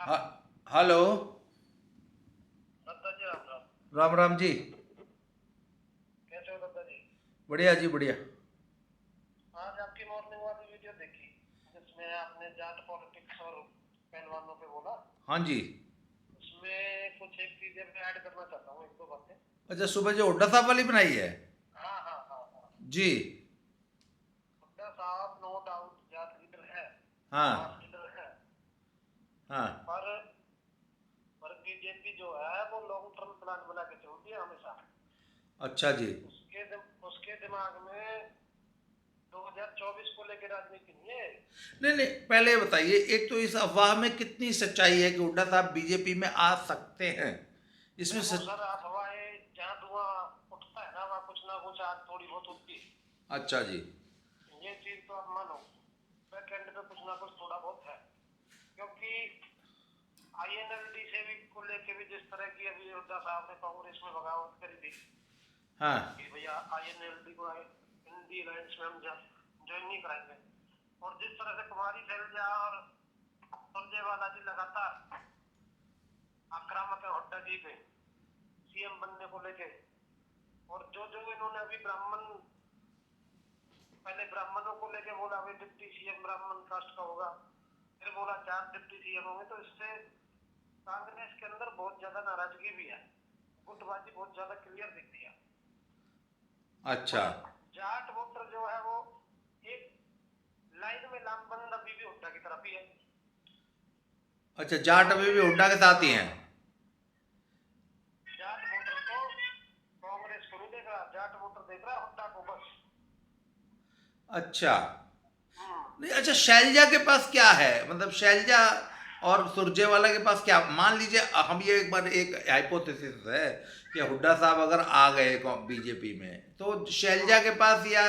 हाँ। हेलो। दत्ता जी राम राम। राम राम जी। कैसे हो दत्ता जी? बढ़िया जी बढ़िया। आज आपकी मॉर्निंग वाली वीडियो देखी जिसमें आपने जाट पॉलिटिक्स और पहलवानों पे बोला। हाँ जी। उसमें कुछ एक चीजें मैं ऐड करना चाहता हूँ, एक दो बातें। अच्छा, सुबह जो हुड्डा साहब वाली बनाई है। हाँ हाँ हाँ हाँ। जी। हुड्डा साहब नो डाउट जाट लीडर है, मास हाँ लीडर है। हाँ। पर पर बीजेपी जो है वो लॉन्ग टर्म प्लान बना के चलती है हमेशा। अच्छा जी। उसके दिमाग में 2024 को लेकर राजनीति नहीं है। नहीं नहीं, पहले ये बताइए, एक तो इस अफवाह में कितनी सच्चाई है कि हुड्डा साहब बीजेपी में आ सकते हैं? इसमें देखो सच। सर, अफवाहें जहाँ धुआं उठता है ना वहाँ कुछ ना कुछ आग थोड़ी बहुत उठती है। अच्छा जी। ये चीज तो आप मानो, बैक एंड पे कुछ ना कुछ थोड़ा बहुत है। क्योंकि आईएनएलडी से भी को लेके भी जिस तरह की अभी हुड्डा साहब ने कांग्रेस में बगावत करी थी हाँ। कि भैया आईएनएलडी को इंडी अलायंस में हम ज्वाइन नहीं कराएंगे, और जिस तरह से कुमारी शैलजा और सुरजेवाला जी लगातार आक्रामक है हुड्डा जी पे सीएम बनने को लेके। और जो जो इन्होंने अभी पहले ब्राह्मणों को लेके बोला भाई डिप्टी सीएम ब्राह्मण कास्ट का होगा, फिर बोला 4 डिप्टी सीएम होंगे, तो इससे कांग्रेस के अंदर बहुत ज्यादा नाराजगी भी है, गुटबाजी बहुत ज्यादा क्लियर दिखती है। अच्छा। और जाट वोटर जो है वो एक लाइन में लामबंद अभी भी हुड्डा की तरफ ही है। अच्छा, जाट अभी भी कांग्रेस, हुड्डा के साथ ही हाँ, हैं? जाट वोटर तो कांग्रेस को नहीं देख रहा, जाट वोटर देख रहा है हुड्डा को बस। अच्छा। हम्म। नहीं, अच्छा, शैलजा के पास क्या है? मतलब शैलजा और सुरजेवाला के पास क्या? मान लीजिए हम ये एक बार एक हाइपोथेसिस है कि हुड्डा साहब अगर आ गए बीजेपी में, तो शैलजा के पास या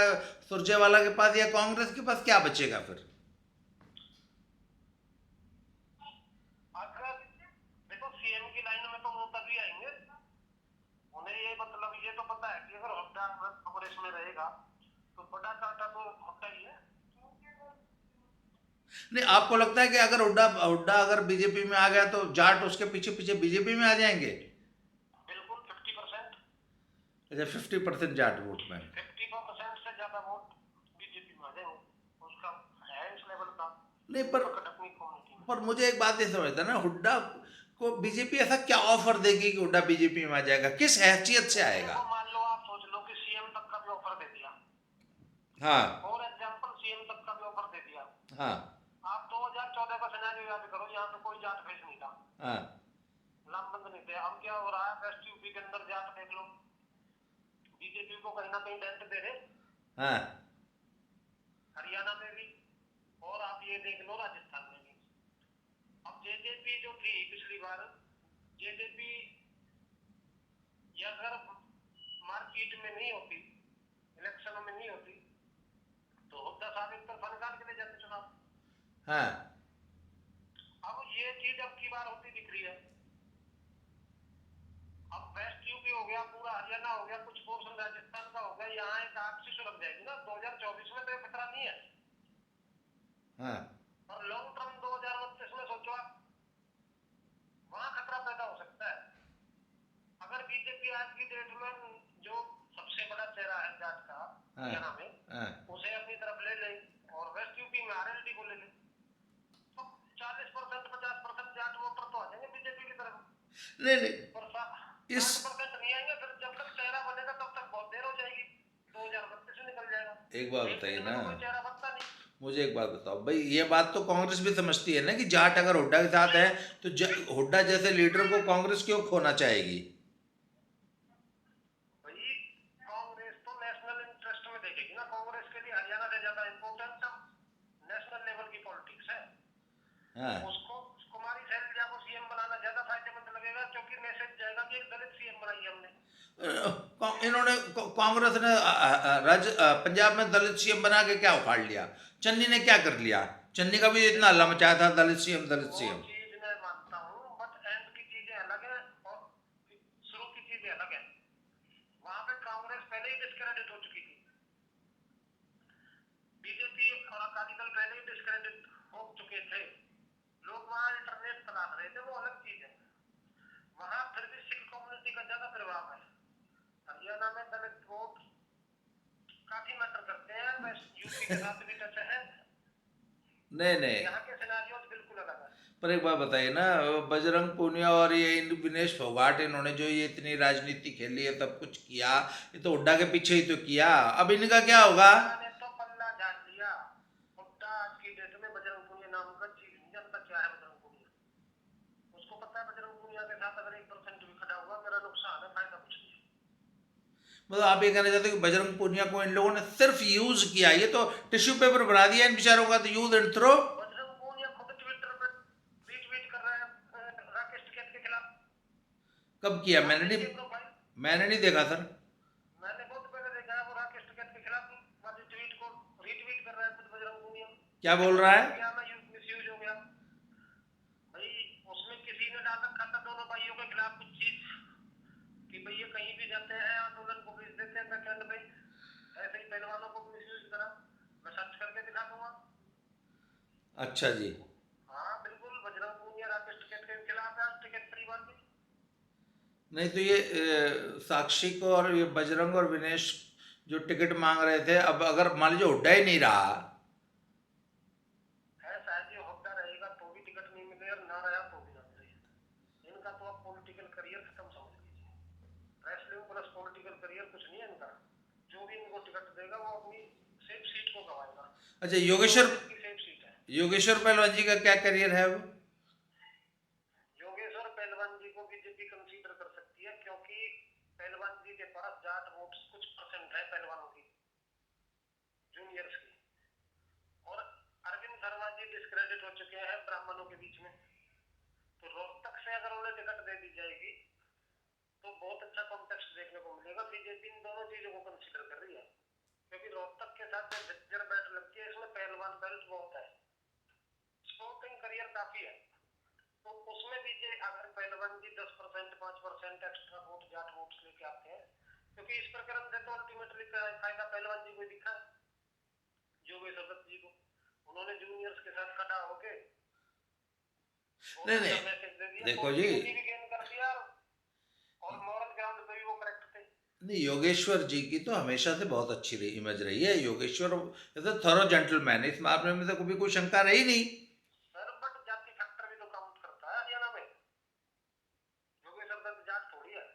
सुरजेवाला के पास या कांग्रेस के पास क्या बचेगा फिर? अगर देखो सीएम की लाइन में तो वो तभी आएंगे, उन्हें ये मतलब ये तो पता है कि अगर हुड्डा कांग्रेस में रहेगा तो बड़ा कांटा तो हुड्डा ही है। नहीं, आपको लगता है कि अगर हुड्डा हुड्डा अगर बीजेपी में आ गया तो जाट उसके पीछे पीछे बीजेपी में आ जाएंगे? बिल्कुल 50%। अच्छा, 50% जाट वोट में? 50% से ज्यादा वोट बीजेपी में आ जाएंगे, उसका है इस लेवल का नहीं, अकड़कनी कम्युनिटी में। पर मुझे एक बात नहीं समझता ना, हुड्डा को बीजेपी ऐसा क्या ऑफर देगी कि हुड्डा बीजेपी में आ जाएगा? किस हैसियत से आएगा? देखो मान लो, आप सोच लो कि सीएम तक का भी ऑफर दे दिया, हाँ फॉर एग्जाम्पल सीएम तक का भी ऑफर दे दिया। हाँ आप 2014 का सिनेरियो याद करो, यहाँ पे कोई जाट फेस नहीं था, हाँ लामबंद नहीं थे। अब क्या हो रहा है, वेस्ट यूपी के अंदर जाट देख लो, बीजेपी को कहीं ना कहीं डेंट दे रहे, हाँ। हरियाणा में भी, और आप ये देख लो राजस्थान में भी। अब जेजेपी जो थी पिछली बार, जेजेपी ये अगर मार्केट में नहीं होती, इलेक्शन में नहीं होती, तो हुड्डा साहब एक तरफा निकाल के ले जाते चुनाव। हाँ। अब ये चीज अब की बार होती दिख रही है। अब वेस्ट यूपी हो गया, पूरा हरियाणा हो गया, कुछ पोर्शन राजस्थान का हो गया, यहाँ एक आग सी सुलग जाएगी ना 2024 में, तो ये खतरा नहीं है। हाँ। और लॉन्ग टर्म 2029 में सोचो आप, वहां खतरा पैदा हो सकता है। अगर बीजेपी आज की डेट में जो सबसे बड़ा चेहरा है जाट का हाँ। हरियाणा में, हाँ। उसे अपनी तरफ ले ले, और वेस्ट यूपी में आरएलडी को ले ले, तो 40% 50% जाट वोटर तो आ जाएंगे बीजेपी की तरफ। नहीं नहीं। और इस 60% नहीं आएंगे, फिर जब तक चेहरा बनेगा तब तक बहुत देर हो जाएगी, 2032 में निकल जाएगा। एक बात एक बताइए दिन में ना, तो कोई चेहरा बनता नहीं। मुझे एक बात बताओ भाई, ये बात तो कांग्रेस भी समझती है ना कि जाट अगर हुड्डा के साथ है तो हुड्डा जैसे लीडर को कांग्रेस क्यों खोना चाहेगी? भाई कांग्रेस तो नेशनल इंटरेस्ट में देखेगी ना, कांग्रेस के लिए हरियाणा से ज्यादा इम्पोर्टेंट नेशनल लेवल की पॉलिटिक्स है। हाँ। उसको कुमारी शैलजा को सीएम बनाना ज्यादा फायदेमंद लगेगा, क्योंकि मैसेज जाएगा कि एक दलित सीएम बनाई हमने। इन्होंने कांग्रेस ने पंजाब में दलित सीएम बना के क्या उखाड़ लिया? चन्नी ने क्या कर लिया? चन्नी का भी इतना हल्ला देखो मचाया था, दलित सीएम दलित वो सीएम। चीज मैं मानता हूँ, बट एंड की चीजें अलग है और शुरू की चीजें अलग है। वहां पे कांग्रेस पहले ही डिस्क्रेडिट हो चुकी थी, बीजेपी और अकाली दल पहले ही डिस्क्रेडिट हो चुके थे। लोग वहां अल्टरनेट काट रहे थे वो अलग चीज है। वहां फिर भी सिख कम्युनिटी का ज्यादा प्रभाव है। हरियाणा में दलित वोट काफी मैटर करते हैं, वैसे यूपी के साथ भी टच है। नहीं नहीं, यहाँ के सिनारियोज बिल्कुल अलग है। पर एक बात बताइए ना, बजरंग पूनिया और ये विनेश फोगाट, इन्होंने जो ये इतनी राजनीति खेली है, सब कुछ किया, ये तो हुड्डा के पीछे ही तो किया, अब इनका क्या होगा? हुड्डा ने तो पल्ला झाड़ लिया। हुड्डा आज की डेट में बजरंग पुनिया नाम का चीज नहीं जानता क्या है बजरंग पुनिया। उसको पता है बजरंग पुनिया के साथ अगर 1% भी खड़ा हुआ मेरा नुकसान है, फायदा कुछ नहीं। मतलब आप ये कहना चाहते हो कि बजरंग पूनिया को इन लोगों ने सिर्फ यूज किया, ये तो टिश्यू पेपर बना दिया इन बेचारों का, तो use and throw. Bajrang Punia खुद ट्विटर पर रीट्वीट कर रहा है राकेश टिकैत के खिलाफ। कब किया? राकेश की प्रोफाइल मैंने नहीं देखा सर। मैंने बहुत पहले देखा है, वो राकेश टिकैत के खिलाफ वाली ट्वीट को रीट्वीट कर रहा है खुद बजरंग पुनिया। क्या बोल रहा है? क्या मैं मिसयूज हो गया भाई? उसमें किसी ने डाल रखा था दोनों भाइयों के खिलाफ कुछ चीज कि भाई ये कहीं भी जाते हैं आंदोलन को भेज देते हैं बैकएंड पे, ऐसे ही पहलवानों को मिसयूज करा। मैं सर्च करके दिखा दूंगा। अच्छा जी। हाँ बिल्कुल, बजरंग पुनिया राकेश टिकैत के खिलाफ है, टिकैत परिवार के। नहीं तो ये साक्षी को और ये बजरंग और विनेश जो टिकट मांग रहे थे, अब अगर मान लीजिए हुड्डा ही नहीं रहा, है शायद ये होता रहेगा तो भी टिकट नहीं मिले और ना रहा तो भी ना मिले। इनका तो अब पॉलिटिकल करियर खत्म समझ लीजिए। रेसलिंग प्लस पॉलिटिकल करियर कुछ नहीं है इनका। जो भी इनको टिकट देगा वो अपनी सेफ सीट को गवाएगा। अच्छा योगेश्वर, इसकी सेफ सीट है। योगेश्वर पहलवान जी का क्या करियर है अब? योगेश्वर पहलवान जी को बीजेपी कंसीडर कर सकती है क्योंकि पहलवान जी के पास जाट वोट्स कुछ परसेंट है पहलवानों की, जूनियर्स की। और अरविंद शर्मा जी डिस्क्रेडिट हो चुके हैं ब्राह्मणों के बीच में, तो रोहतक से अगर उन्हें टिकट दे दी जाएगी तो बहुत अच्छा कॉन्टेक्स्ट देखने को मिलेगा। बीजेपी इन दोनों चीजों को कंसीडर कर रही है क्योंकि रोहतक के साथ जो झज्जर बेल्ट लगती है इसमें पहलवान बेल्ट बहुत है, स्पोर्टिंग करियर काफी है। तो उसमें भी जे अगर पहलवान जी 10% 5% एक्स्ट्रा वोट जाट वोट्स लेके आते हैं, क्योंकि इस प्रकरण से तो अल्टीमेटली फायदा पहलवान जी को दिखा योगेश्वर दत्त जी को। उन्होंने जूनियर्स के साथ खड़ा होके नहीं नहीं, मैसेज दे दिया, देखो जी, पॉलिटिकली भी गेन कर दिया और मॉरल ग्राउंड पे भी वो करेक्ट थे। नहीं योगेश्वर जी की तो हमेशा से बहुत अच्छी इमेज रही है। योगेश्वर थोरो जेंटलमैन है, इस मामले में तो कभी कोई शंका रही नहीं। सर बट जाति फैक्टर भी तो काउंट करता है हरियाणा में। योगेश्वर दत्त जाट थोड़ी है।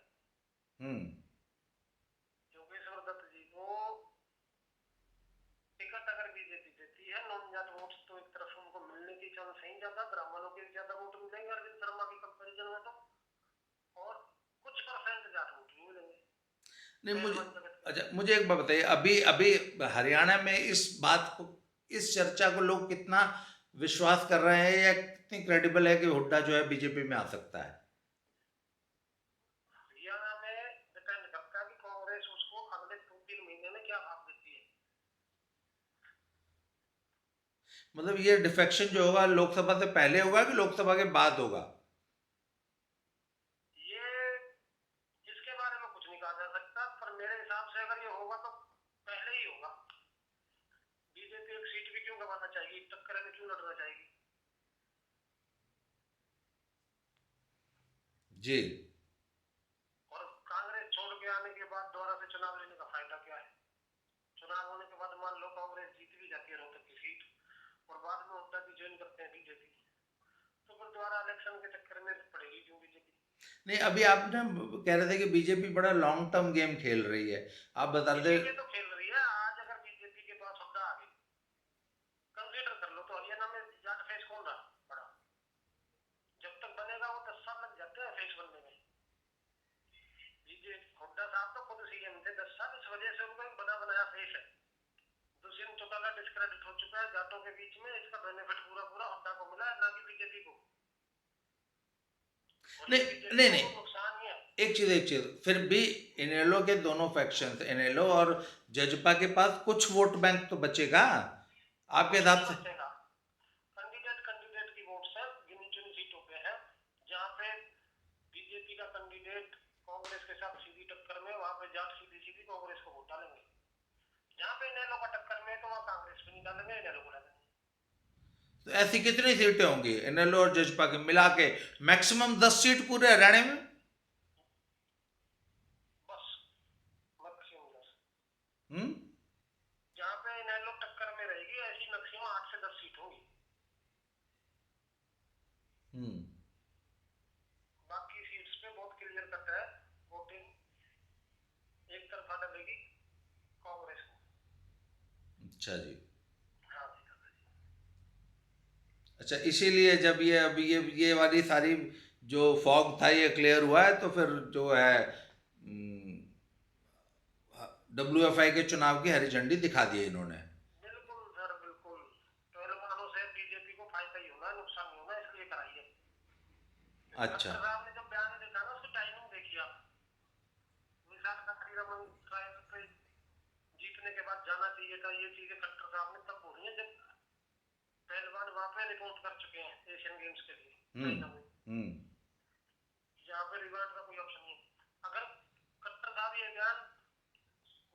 हम्म। योगेश्वर दत्त जी को टिकट अगर बीजेपी देती है, नॉन जाट वोट्स तो एक तरफ उनको मिलने की चांस है ज्यादा, ब्राह्मणों के ज्यादा वोट मिलेंगे अरविंद शर्मा की कंपैरिजन में तो, और कुछ परसेंट जाट वोट भी मिलेंगे नहीं मुझे, पहलवान जगत के। अच्छा मुझे एक बात बताइए, अभी अभी हरियाणा में इस बात को, इस चर्चा को लोग कितना विश्वास कर रहे हैं या कितनी क्रेडिबल है कि हुड्डा जो है बीजेपी में आ सकता है? हरियाणा में डिपेंड करता है कि कांग्रेस उसको अगले 2-3 महीने में क्या भाव देती है। मतलब ये डिफेक्शन जो होगा लोकसभा से पहले होगा कि लोकसभा के बाद होगा? ये इसके बारे में कुछ नहीं कहा जा सकता, पर मेरे हिसाब से अगर ये होगा तो पहले ही होगा। बीजेपी एक सीट भी क्यों गंवाना चाहेगी, टक्कर में क्यों लड़ना चाहेगी? जी। और कांग्रेस छोड़ के आने के बाद दोबारा से चुनाव लेने का फायदा क्या है? चुनाव होने के बाद मान लो कांग्रेस जीत भी जाती है रोहतक की सीट और बाद में हुड्डा भी ज्वाइन करते हैं बीजेपी, तो फिर दोबारा इलेक्शन के चक्कर में पड़ेगी क्यों बीजेपी? नहीं अभी आप ना कह रहे थे कि बीजेपी बड़ा लॉन्ग टर्म गेम खेल रही है, आप बता रहे थे। इसीलिए तो खेल रही है। आज अगर बीजेपी के पास हुड्डा आ गई, कंसीडर कर लो तो हरियाणा में जाट फेस कौन रहा बड़ा? जब तक बनेगा वो 10 साल लग जाते हैं फेस बनने में। बीजेपी हुड्डा साहब तो खुद सीएम थे 10 साल, इस वजह से उनका बना बनाया फेस है। दुष्यंत चौटाला डिस्क्रेडिट हो चुका है जाटों के बीच में, इसका बेनिफिट पूरा पूरा हुड्डा को मिला है, ना कि बीजेपी को। नहीं नहीं नहीं, नुकसान ही है। एक चीज फिर भी इनेलो के दोनों फैक्शंस, इनेलो और जजपा के पास कुछ वोट बैंक तो बचेगा आपके हिसाब से? कैंडिडेट कैंडिडेट की वोट्स है, गिनी चुनी सीटों पे है जहां पे बीजेपी का कैंडिडेट कांग्रेस के साथ सीधी टक्कर में, वहां पे जाट सीधी सीधी कांग्रेस को वोट डालेंगे। जहां पे इनेलो का टक्कर में तो वहां कांग्रेस भी नहीं डालेंगे, इनेलो को डालेंगे। तो ऐसी कितनी सीटें होंगी इनेलो और जजपा के मिला के? मैक्सिमम 10 सीट पूरे हरियाणा में। बस मैक्सिमम 10। हम्म। जहाँ पे इनेलो टक्कर में रहेगी ऐसी मैक्सिमम 8 से 10 सीट होंगी। हम्म। बाकी सीट्स पे बहुत क्लियर कट है, वोटिंग एक तरफा डलेगी कांग्रेस को। अच्छा जी। हाँ जी, हाँ जी। अच्छा, इसीलिए जब ये अभी ये वाली सारी जो फॉग था ये क्लियर हुआ है, तो फिर जो है WFI के चुनाव की हरी झंडी दिखा दी है इन्होंने। बिल्कुल सर, बिल्कुल। पहलवानों से बीजेपी को फायदा ही होना है, नुकसान नहीं होना, इसलिए कराइए। अच्छा। खट्टर साहब ने जब बयान देखा ना, उसकी टाइमिंग देखी आप। निशान का रमन ट्रायल पे जीतने के बाद जाना चाहिए था, ये चीजें खट्टर साहब ने तब बोली है जब पहलवान वहां पे रिपोर्ट कर चुके हैं एशियन गेम्स के लिए हम्म। चाइना में। हम्म। यहाँ पे रिवर्ट का कोई ऑप्शन नहीं है। अगर खट्टर साहब ये बयान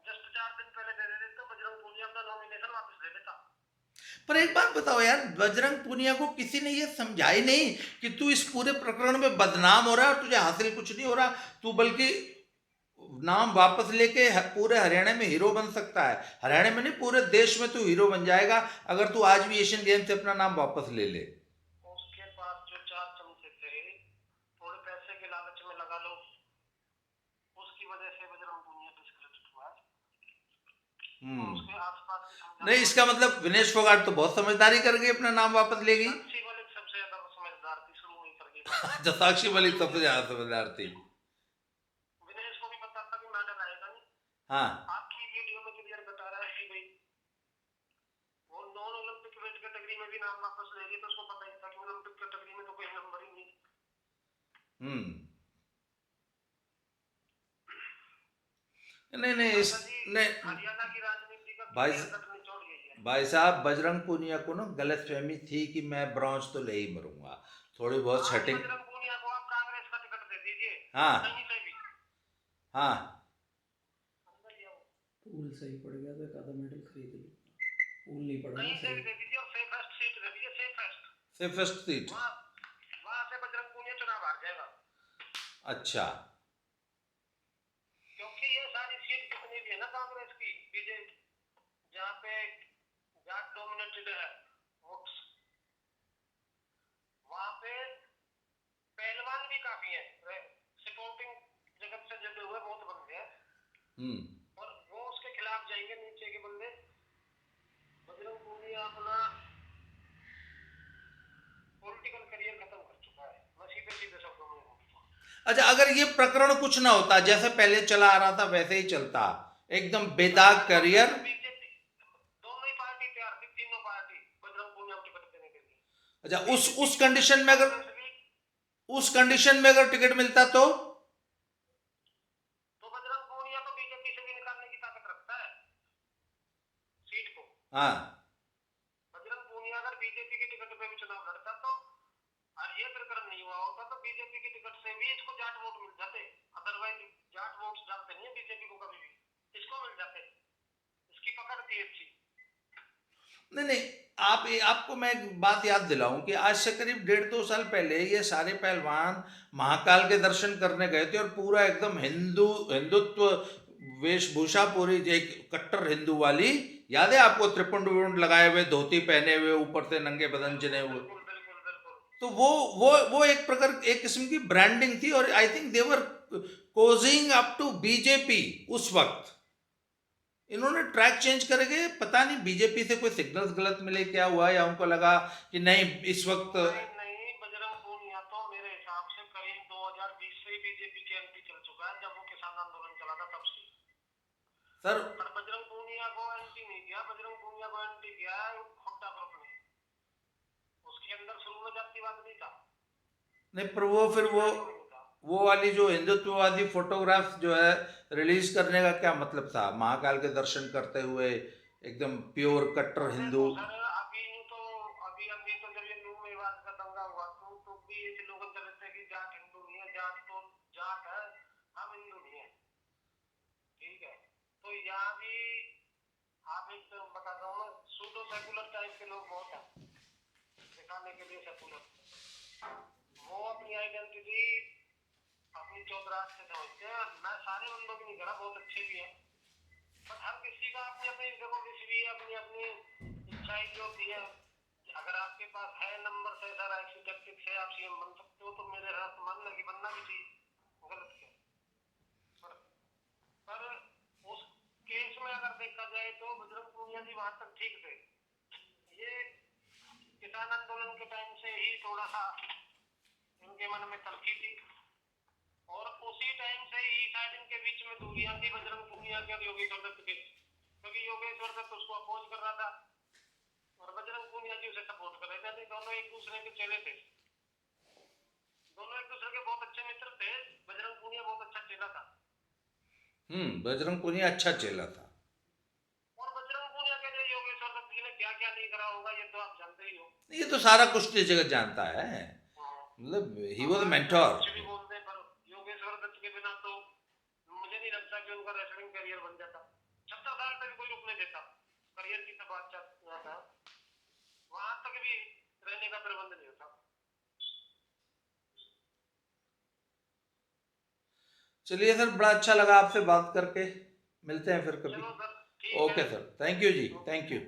जस्ट 4 दिन पहले दे देते तो बजरंग पूनिया का नॉमिनेशन वापस ले लेता। पर एक बात बताओ यार, बजरंग पूनिया को किसी ने ये समझा ही नहीं कि तू इस पूरे प्रकरण में बदनाम हो रहा है और तुझे हासिल कुछ नहीं हो रहा, तू बल्कि नाम वापस लेके पूरे हरियाणा में हीरो बन सकता है। हरियाणा में नहीं, पूरे देश में तू हीरो बन जाएगा अगर तू आज भी एशियन गेम से अपना नाम वापस ले ले। उसके पास जो 4 चमचे थे, थोड़े पैसे के लालच में लगा लो, उसकी वजह से बजरंग पूनिया डिस्क्रेडिट हुआ है। और उसके आसपास के समझाने नहीं, इसका मतलब विनेश फोगाट तो बहुत समझदारी कर गई, अपना नाम वापस लेगी। साक्षी मलिक सबसे ज्यादा समझदार थी, शुरू में ही कर गई। जो साक्षी मलिक सबसे ज्यादा समझदार थी। विनेश को भी पता था कि मेडल आएगा नहीं। हाँ। आपकी वीडियो में क्लियर बता रहा है कि भाई वो नॉन ओलंपिक वेट कैटेगरी में भी नाम वापस ले रही है, तो उसको पता ही था कि ओलंपिक कैटेगरी में तो कोई नंबर ही नहीं। हम्म। नहीं नहीं, इस नहीं हरियाणा की राजनीति का भाई क्लियर कट निचोड़ यही है। भाई साहब, बजरंग पूनिया को ना गलतफहमी थी कि मैं ब्रॉन्ज तो ले ही मरूंगा, थोड़ी बहुत आज सेटिंग। बजरंग पूनिया को आप कांग्रेस का टिकट दे दीजिए, हाँ। कहीं से भी। हाँ। अंदर ही आओ। पूल सही पड़ गया तो एक आधा मेडल खरीद लो। पूल नहीं पड़ा ना कहीं से भी सही। दे दीजिए और सेफेस्ट सीट दे दीजिए, सेफेस्ट। Safest seat. वहाँ वहाँ से बजरंग पूनिया चुनाव हार जाएगा। अच्छा। क्योंकि ये सारी सीट जितनी भी है ना कांग्रेस की, बीजेपी, जहाँ पे जाट डोमिनेटेड है वोट्स, वहाँ पे पहलवान भी काफी है, सपोर्टिंग जगत से जुड़े हुए बहुत बंदे हैं। और वो उसके खिलाफ जाएंगे नीचे के बंदे। बजरंग पूनिया अपना पॉलिटिकल करियर खत्म कर चुका है, मैं सीधे सीधे शब्दों में बोलता हूँ। अच्छा, अगर ये प्रकरण कुछ ना होता, जैसे पहले चला आ रहा था वैसे ही चलता, एकदम बेदाग करियर। बीजेपी दोनों ही पार्टी तैयार थी, तीनों पार्टी बजरंग पूनिया को टिकट देने के लिए। अच्छा, उस कंडीशन में अगर टिकट मिलता तो बजरंग पूनिया तो बीजेपी से भी निकालने की ताकत रखता है सीट को। हाँ। बजरंग पूनिया अगर बीजेपी की टिकट पे भी चुनाव लड़ता तो, और ये प्रकरण नहीं हुआ होता तो बीजेपी की टिकट से भी इसको जाट वोट मिल जाते। अदरवाइज जाट वोट डालते नहीं है बीजेपी को कभी भी, इसको मिल जाते। इसकी पकड़ तेज थी। नहीं नहीं, आपको मैं एक बात याद दिलाऊं कि आज से करीब 1.5-2 साल पहले ये सारे पहलवान महाकाल के दर्शन करने गए थे और पूरा एकदम हिंदुत्व वेशभूषा, पूरी एक कट्टर हिंदू वाली, याद है आपको? त्रिपुंड विपुंड लगाए हुए, धोती पहने हुए, ऊपर से नंगे बदन जने हुए। बिल्कुल बिल्कुल बिल्कुल। तो वो एक प्रकार, एक किस्म की ब्रांडिंग थी, और I think they were cosying up to BJP उस वक्त। इन्होंने ट्रैक चेंज करके, पता नहीं बीजेपी से कोई सिग्नल्स गलत मिले क्या हुआ, या उनको लगा कि नहीं इस वक्त। नहीं, बजरंग पूनिया तो मेरे हिसाब से करीब 2020 से बीजेपी के एंटी चल चुका है, जब वो किसान आंदोलन चला था तब से। सर, पर बजरंग पूनिया को एंटी नहीं किया, बजरंग पूनिया को एंटी किया है हुड्डा ग्रुप ने। उसके अंदर शुरू में जातिवाद नहीं था। नहीं, पर वो फिर वो वाली जो हिंदुत्ववादी फोटोग्राफ्स जो है रिलीज करने का क्या मतलब था? महाकाल के दर्शन करते हुए एकदम प्योर कट्टर हिंदू। अभी तो जब ये न्यू मेवात का दंगा हुआ तो भी ऐसे लोग चल रहे थे कि जाट हिंदू नहीं है, जाट तो जाट है, हम हिंदू नहीं है। ठीक है, तो यहाँ भी आप एक बता रहा हूँ, सूडो सेकुलर टाइप के लोग बहुत हैं। करने के लिए सब वो अपनी आइडेंटिटी अपनी चौधराज से समझते हैं। मैं सारे बंदों की नहीं करा, बहुत अच्छे भी हैं, पर हर किसी का अपनी अपनी देखो, किसी भी अपनी अपनी इच्छाएं जो होती है। अगर आपके पास है नंबर से सर ऐसी टैक्टिक से आप सीएम बन सकते हो, तो मेरे हाथ मानना कि बनना भी चाहिए, गलत क्या। पर उस केस में अगर देखा जाए तो बजरंग पूनिया जी वहां तक ठीक थे। ये किसान आंदोलन के टाइम से ही थोड़ा सा इनके मन में तलखी थी, और उसी टाइम से ही शायद इनके बीच में दूरियां थी बजरंग पूनिया के और योगेश्वर दत्त के, क्योंकि योगेश्वर दत्त उसको अपोज कर रहा था और बजरंग पूनिया जी उसे सपोर्ट कर रहे थे। दोनों एक दूसरे के चेले थे, दोनों एक दूसरे के बहुत अच्छे मित्र थे। बजरंग पूनिया बहुत अच्छा चेला था। बजरंग पूनिया अच्छा चेला था। और बजरंग पूनिया के लिए योगेश्वर दत्त जी ने क्या क्या नहीं करा होगा ये तो आप जानते ही हो। ये तो सारा कुछ जगत जानता है, मतलब ही वॉज अ मेंटोर। कुछ भी बोलते हैं, पर योगेश्वर दत्त के बिना तो मुझे नहीं लगता कि उनका रेसलिंग करियर बन जाता। 70 साल तक कोई रुकने देता, करियर की तो बात चल रहा था, वहां तक भी रहने का प्रबंध नहीं होता। चलिए सर, बड़ा अच्छा लगा आपसे बात करके, मिलते हैं फिर कभी। चलो सर, ठीक ओके है। Sir, thank you ji, thank you.